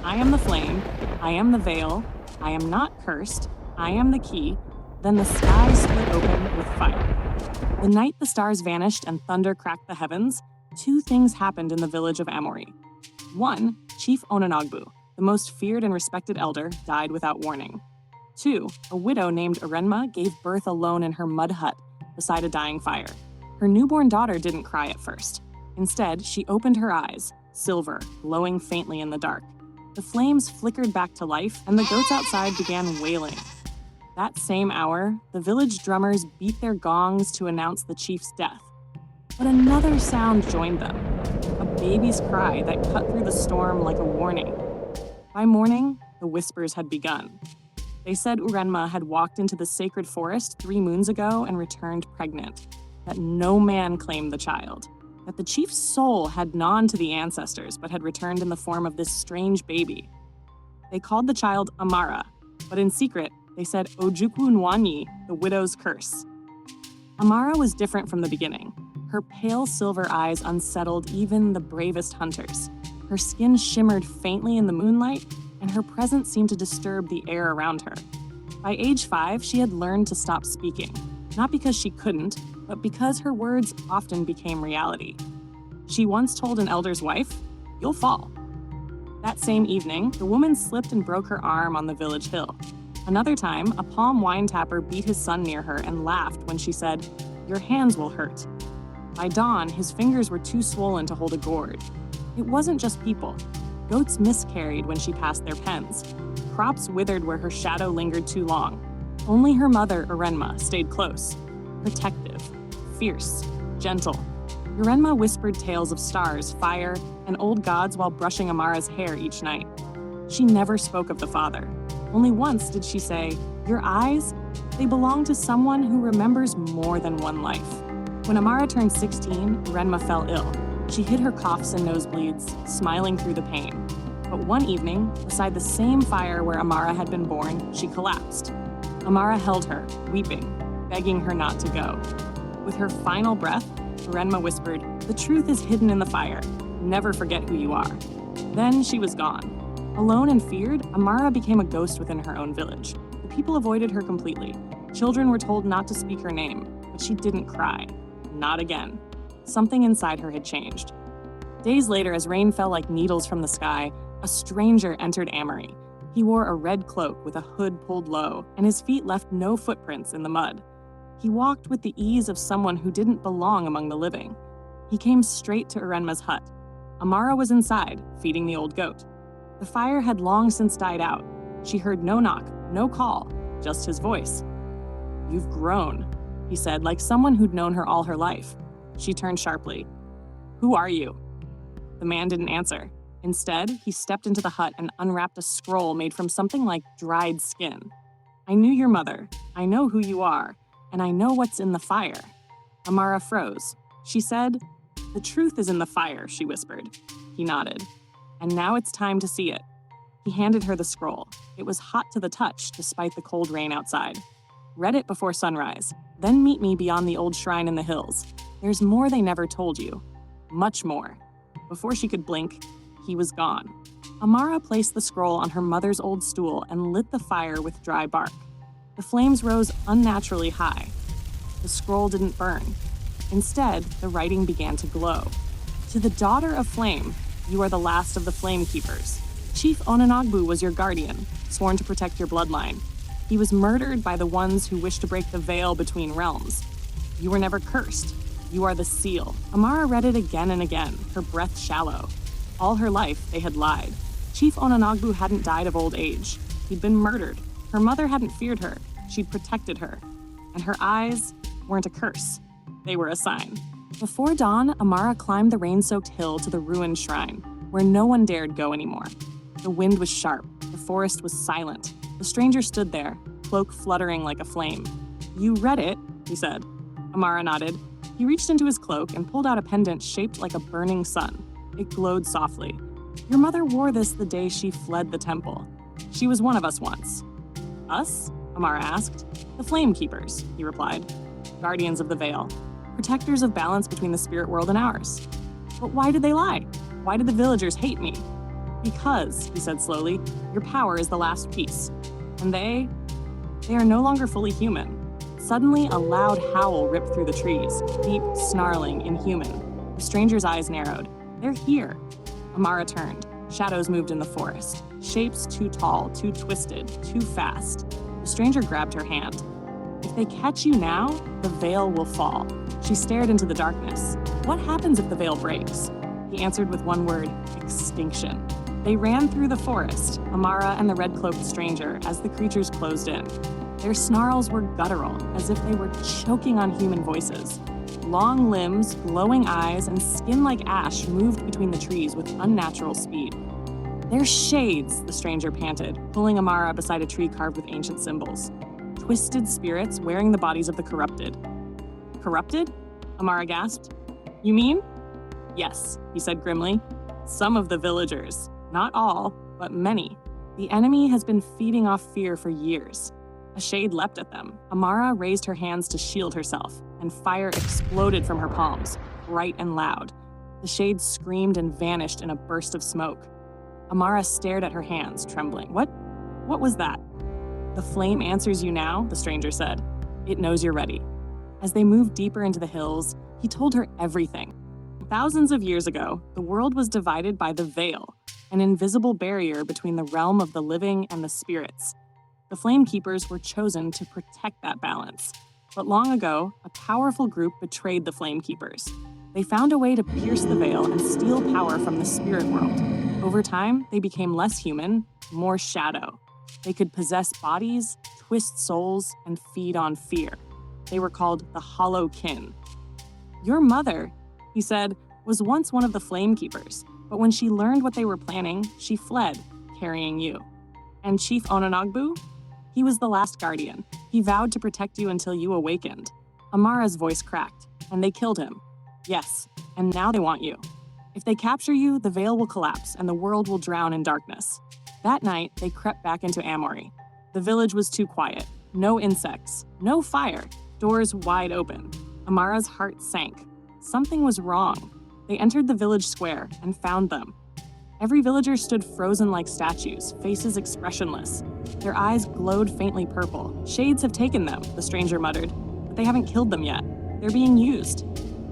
I am the flame, I am the veil, I am not cursed, I am the key. Then the sky split open with fire. The night the stars vanished and thunder cracked the heavens, two things happened in the village of Amori. One, Chief Ononogbu, the most feared and respected elder, died without warning. Two, a widow named Orenma gave birth alone in her mud hut beside a dying fire. Her newborn daughter didn't cry at first. Instead, she opened her eyes, silver, glowing faintly in the dark. The flames flickered back to life, and the goats outside began wailing. That same hour, the village drummers beat their gongs to announce the chief's death. But another sound joined them, a baby's cry that cut through the storm like a warning. By morning, the whispers had begun. They said Urenma had walked into the sacred forest 3 moons ago and returned pregnant, that no man claimed the child, that the chief's soul had gone to the ancestors but had returned in the form of this strange baby. They called the child Amara, but in secret, they said Ojukwu Nwanyi, the widow's curse. Amara was different from the beginning. Her pale silver eyes unsettled even the bravest hunters. Her skin shimmered faintly in the moonlight, and her presence seemed to disturb the air around her. By age 5, she had learned to stop speaking, not because she couldn't, but because her words often became reality. She once told an elder's wife, "You'll fall." That same evening, the woman slipped and broke her arm on the village hill. Another time, a palm wine tapper beat his son near her and laughed when she said, "Your hands will hurt." By dawn, his fingers were too swollen to hold a gourd. It wasn't just people. Goats miscarried when she passed their pens. Crops withered where her shadow lingered too long. Only her mother, Orenma, stayed close. Protective, fierce, gentle. Orenma whispered tales of stars, fire, and old gods while brushing Amara's hair each night. She never spoke of the father. Only once did she say, "Your eyes, they belong to someone who remembers more than one life." When Amara turned 16, Orenma fell ill. She hid her coughs and nosebleeds, smiling through the pain. But one evening, beside the same fire where Amara had been born, she collapsed. Amara held her, weeping, begging her not to go. With her final breath, Orenma whispered, "The truth is hidden in the fire. Never forget who you are." Then she was gone. Alone and feared, Amara became a ghost within her own village. The people avoided her completely. Children were told not to speak her name, but she didn't cry. Not again. Something inside her had changed. Days later, as rain fell like needles from the sky, a stranger entered Amori. He wore a red cloak with a hood pulled low, and his feet left no footprints in the mud. He walked with the ease of someone who didn't belong among the living. He came straight to Orenma's hut. Amara was inside, feeding the old goat. The fire had long since died out. She heard no knock, no call, just his voice. "You've grown," he said, like someone who'd known her all her life. She turned sharply. "Who are you?" The man didn't answer. Instead, he stepped into the hut and unwrapped a scroll made from something like dried skin. "I knew your mother. I know who you are. And I know what's in the fire." Amara froze. She said, "The truth is in the fire," she whispered. He nodded. "And now it's time to see it." He handed her the scroll. It was hot to the touch, despite the cold rain outside. "Read it before sunrise. Then meet me beyond the old shrine in the hills. There's more they never told you. Much more." Before she could blink, he was gone. Amara placed the scroll on her mother's old stool and lit the fire with dry bark. The flames rose unnaturally high. The scroll didn't burn. Instead, the writing began to glow. "To the daughter of Flame, you are the last of the Flamekeepers. Chief Ononogbu was your guardian, sworn to protect your bloodline. He was murdered by the ones who wished to break the veil between realms. You were never cursed. You are the seal." Amara read it again and again, her breath shallow. All her life, they had lied. Chief Ononogbu hadn't died of old age. He'd been murdered. Her mother hadn't feared her. She'd protected her. And her eyes weren't a curse. They were a sign. Before dawn, Amara climbed the rain-soaked hill to the ruined shrine, where no one dared go anymore. The wind was sharp. The forest was silent. The stranger stood there, cloak fluttering like a flame. "You read it," he said. Amara nodded. He reached into his cloak and pulled out a pendant shaped like a burning sun. It glowed softly. "Your mother wore this the day she fled the temple. She was one of us once." "Us?" Amara asked. "The Flamekeepers," he replied. "Guardians of the veil. Protectors of balance between the spirit world and ours." "But why did they lie? Why did the villagers hate me?" Because, he said slowly, your power is the last piece. And they are no longer fully human. Suddenly, a loud howl ripped through the trees, deep, snarling, inhuman. The stranger's eyes narrowed. They're here. Amara turned. Shadows moved in the forest. Shapes too tall, too twisted, too fast. The stranger grabbed her hand. If they catch you now, the veil will fall. She stared into the darkness. What happens if the veil breaks? He answered with one word, extinction. They ran through the forest, Amara and the red-cloaked stranger, as the creatures closed in. Their snarls were guttural, as if they were choking on human voices. Long limbs, glowing eyes, and skin like ash moved between the trees with unnatural speed. They're shades, the stranger panted, pulling Amara beside a tree carved with ancient symbols. Twisted spirits wearing the bodies of the corrupted. Corrupted? Amara gasped. You mean? Yes, he said grimly. Some of the villagers. Not all, but many. The enemy has been feeding off fear for years. A shade leapt at them. Amara raised her hands to shield herself, and fire exploded from her palms, bright and loud. The shade screamed and vanished in a burst of smoke. Amara stared at her hands, trembling. What was that? The flame answers you now, the stranger said. It knows you're ready. As they moved deeper into the hills, he told her everything. Thousands of years ago, the world was divided by the veil, an invisible barrier between the realm of the living and the spirits. The Flamekeepers were chosen to protect that balance. But long ago, a powerful group betrayed the Flamekeepers. They found a way to pierce the veil and steal power from the spirit world. Over time, they became less human, more shadow. They could possess bodies, twist souls, and feed on fear. They were called the Hollow Kin. Your mother, he said, was once one of the Flamekeepers, but when she learned what they were planning, she fled, carrying you. And Chief Ononogbu? He was the last guardian. He vowed to protect you until you awakened. Amara's voice cracked, and they killed him. Yes, and now they want you. If they capture you, the veil will collapse and the world will drown in darkness. That night, they crept back into Amara. The village was too quiet. No insects, no fire, doors wide open. Amara's heart sank. Something was wrong. They entered the village square and found them. Every villager stood frozen like statues, faces expressionless. Their eyes glowed faintly purple. Shades have taken them, the stranger muttered, but they haven't killed them yet. They're being used.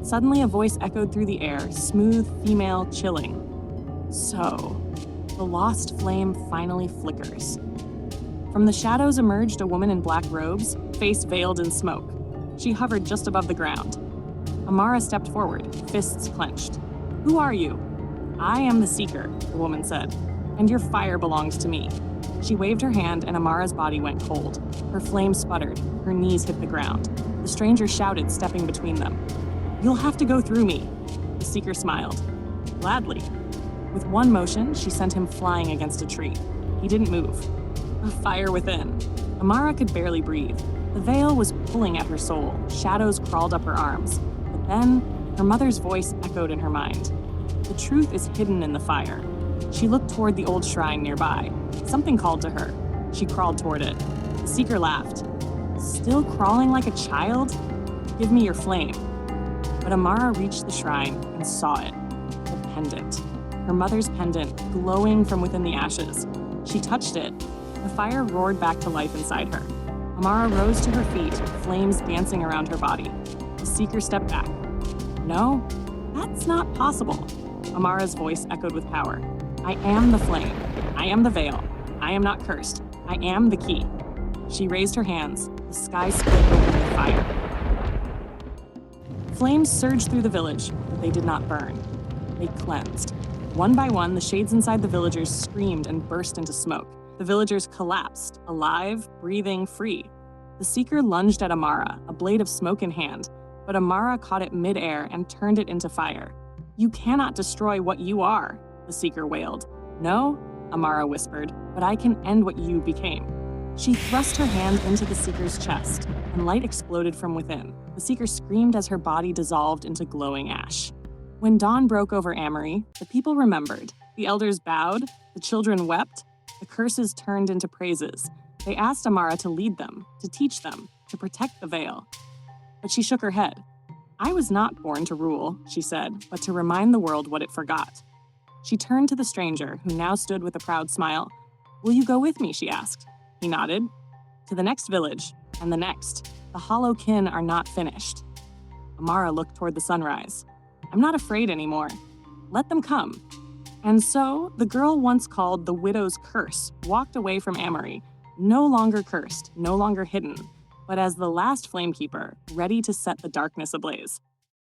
Suddenly a voice echoed through the air, smooth, female, chilling. So, the lost flame finally flickers. From the shadows emerged a woman in black robes, face veiled in smoke. She hovered just above the ground. Amara stepped forward, fists clenched. Who are you? I am the Seeker, the woman said, and your fire belongs to me. She waved her hand and Amara's body went cold. Her flame sputtered, her knees hit the ground. The stranger shouted, stepping between them. You'll have to go through me. The Seeker smiled. Gladly. With one motion, she sent him flying against a tree. He didn't move. A fire within. Amara could barely breathe. The veil was pulling at her soul. Shadows crawled up her arms. But then, her mother's voice echoed in her mind. The truth is hidden in the fire. She looked toward the old shrine nearby. Something called to her. She crawled toward it. The Seeker laughed. Still crawling like a child? Give me your flame. But Amara reached the shrine and saw it. The pendant. Her mother's pendant, glowing from within the ashes. She touched it. The fire roared back to life inside her. Amara rose to her feet, flames dancing around her body. The Seeker stepped back. No, that's not possible. Amara's voice echoed with power. I am the flame. I am the veil. I am not cursed. I am the key. She raised her hands. The sky split open with fire. Flames surged through the village, but they did not burn. They cleansed. One by one, the shades inside the villagers screamed and burst into smoke. The villagers collapsed, alive, breathing, free. The Seeker lunged at Amara, a blade of smoke in hand, but Amara caught it mid-air and turned it into fire. You cannot destroy what you are, the Seeker wailed. No, Amara whispered, but I can end what you became. She thrust her hand into the Seeker's chest, and light exploded from within. The Seeker screamed as her body dissolved into glowing ash. When dawn broke over Amara, the people remembered. The elders bowed, the children wept, the curses turned into praises. They asked Amara to lead them, to teach them, to protect the veil. But she shook her head. I was not born to rule, she said, but to remind the world what it forgot. She turned to the stranger, who now stood with a proud smile. "Will you go with me?" she asked. He nodded. "To the next village, and the next. The hollow kin are not finished." Amara looked toward the sunrise. "I'm not afraid anymore. Let them come." And so, the girl once called the widow's curse walked away from Amara, no longer cursed, no longer hidden, but as the last Flamekeeper, ready to set the darkness ablaze.